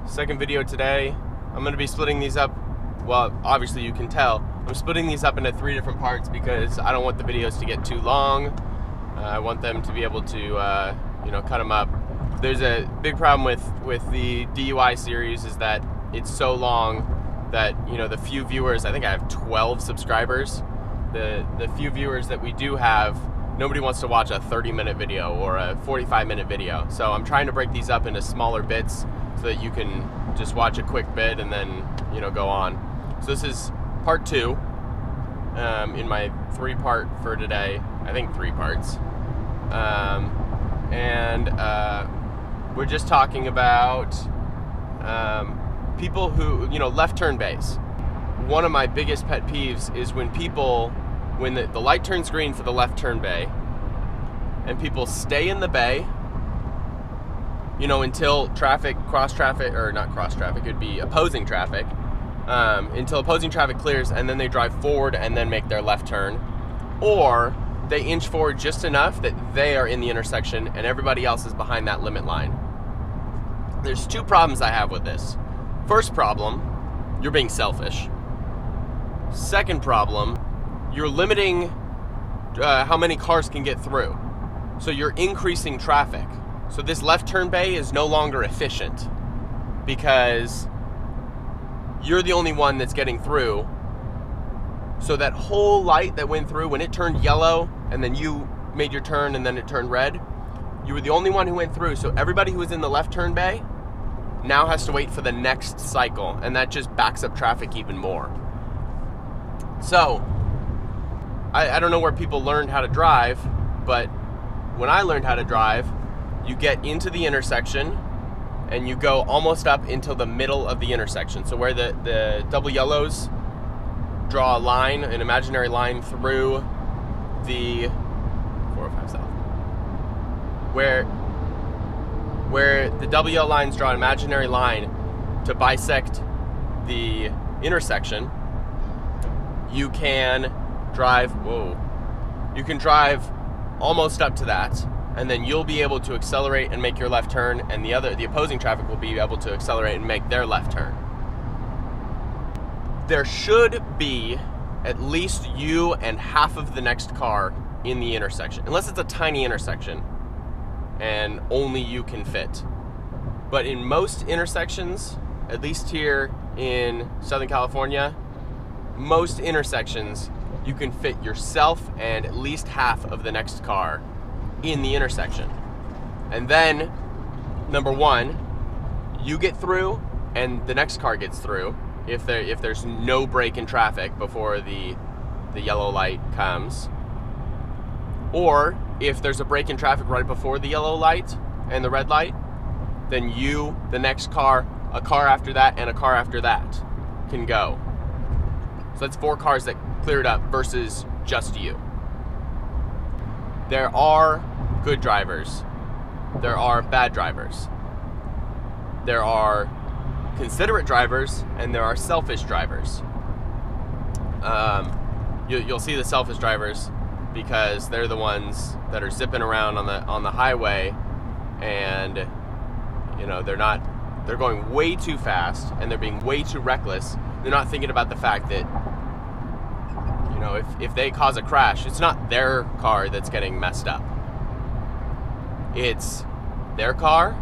Second video today. I'm going to be splitting these up. Well, obviously you can tell. I'm splitting these up into 3 different parts because I don't want the videos to get too long. I want them to be able to, cut them up. There's a big problem with the DUI series is that it's so long that, the few viewers, I think I have 12 subscribers. The few viewers that we do have, nobody wants to watch a 30-minute video or a 45-minute video. So I'm trying to break these up into smaller bits so that you can just watch a quick bit and then, go on. So this is part 2 in my 3-part for today. I think 3 parts. We're just talking about people who, left turn bays. One of my biggest pet peeves is when the light turns green for the left turn bay and people stay in the bay, until it'd be opposing traffic, until opposing traffic clears, and then they drive forward and then make their left turn, or they inch forward just enough that they are in the intersection and everybody else is behind that limit line. There's 2 problems I have with this. First problem, you're being selfish. Second problem, you're limiting how many cars can get through. So you're increasing traffic. So this left turn bay is no longer efficient because you're the only one that's getting through. So that whole light that went through, when it turned yellow and then you made your turn and then it turned red, you were the only one who went through. So everybody who was in the left turn bay now has to wait for the next cycle, and that just backs up traffic even more. So I don't know where people learned how to drive, but when I learned how to drive, you get into the intersection and you go almost up until the middle of the intersection. So where the double yellows draw a line, an imaginary line through the 405 South. Where the double yellow lines draw an imaginary line to bisect the intersection, you can drive almost up to that, and then you'll be able to accelerate and make your left turn, and the opposing traffic will be able to accelerate and make their left turn. There should be at least you and half of the next car in the intersection, unless it's a tiny intersection and only you can fit. But in most intersections, at least here in Southern California, most intersections you can fit yourself and at least half of the next car in the intersection. And then, number 1, you get through and the next car gets through if there's no break in traffic before the yellow light comes. Or if there's a break in traffic right before the yellow light and the red light, then you, the next car, a car after that, and a car after that can go. So that's 4 cars that cleared up versus just you. There are good drivers. There are bad drivers. There are considerate drivers and there are selfish drivers. You'll see the selfish drivers because they're the ones that are zipping around on the highway, and they're going way too fast and they're being way too reckless. They're not thinking about the fact that if they cause a crash, it's not their car that's getting messed up. It's their car,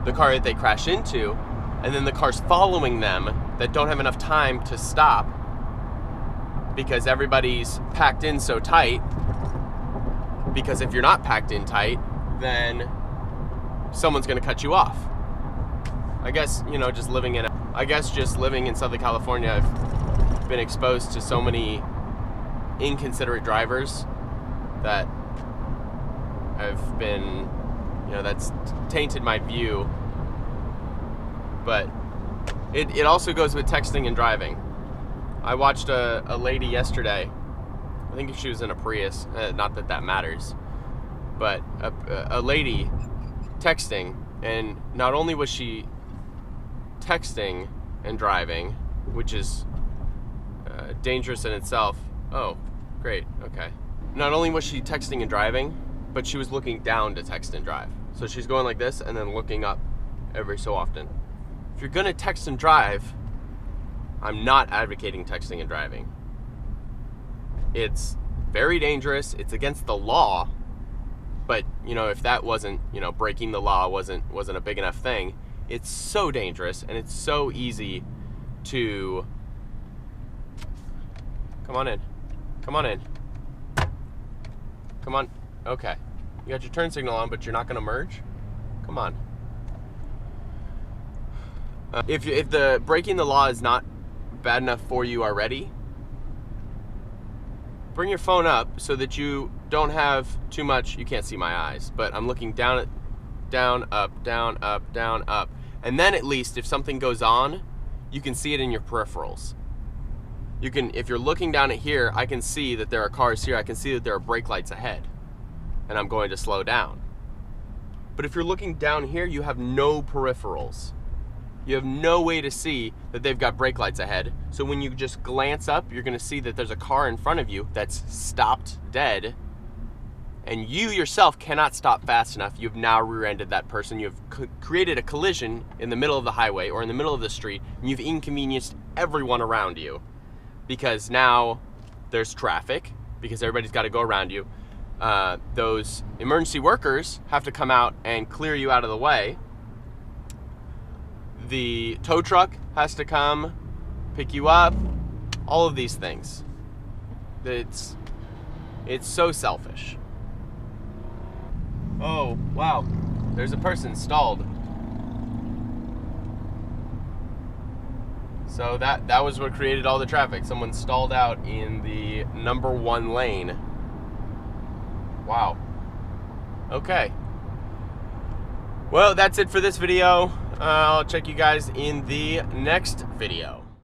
the car that they crash into, and then the cars following them that don't have enough time to stop because everybody's packed in so tight. Because if you're not packed in tight, then someone's going to cut you off. I guess, just living in Southern California, I've been exposed to so many inconsiderate drivers that I've been, that's tainted my view. But it also goes with texting and driving. I watched a lady yesterday. I think she was in a Prius, not that matters, but a lady texting, and not only was she texting and driving, which is dangerous in itself. Oh, great, okay. Not only was she texting and driving, but she was looking down to text and drive. So she's going like this and then looking up every so often. if you're gonna text and drive, I'm not advocating texting and driving. It's very dangerous. It's against the law. But, you know, if that wasn't, you know, breaking the law wasn't a big enough thing, it's so dangerous and it's so easy to... Come on in. Come on in. Come on. Okay. You got your turn signal on, but you're not going to merge? Come on. If the breaking the law is not bad enough for you already, bring your phone up so that you don't have too much. You can't see my eyes, but I'm looking down, up, down, up, down, up. And then at least if something goes on, you can see it in your peripherals. You can, if you're looking down at here, I can see that there are cars here. I can see that there are brake lights ahead, and I'm going to slow down. But if you're looking down here, you have no peripherals. You have no way to see that they've got brake lights ahead. So when you just glance up, you're gonna see that there's a car in front of you that's stopped dead, and you yourself cannot stop fast enough. You've now rear-ended that person. You've created a collision in the middle of the highway or in the middle of the street, and you've inconvenienced everyone around you, because now there's traffic, because everybody's gotta go around you. Those emergency workers have to come out and clear you out of the way. The tow truck has to come pick you up. All of these things. It's so selfish. Oh, wow. There's a person stalled. So that was what created all the traffic. Someone stalled out in the #1 lane. Wow. Okay. Well, that's it for this video. I'll check you guys in the next video.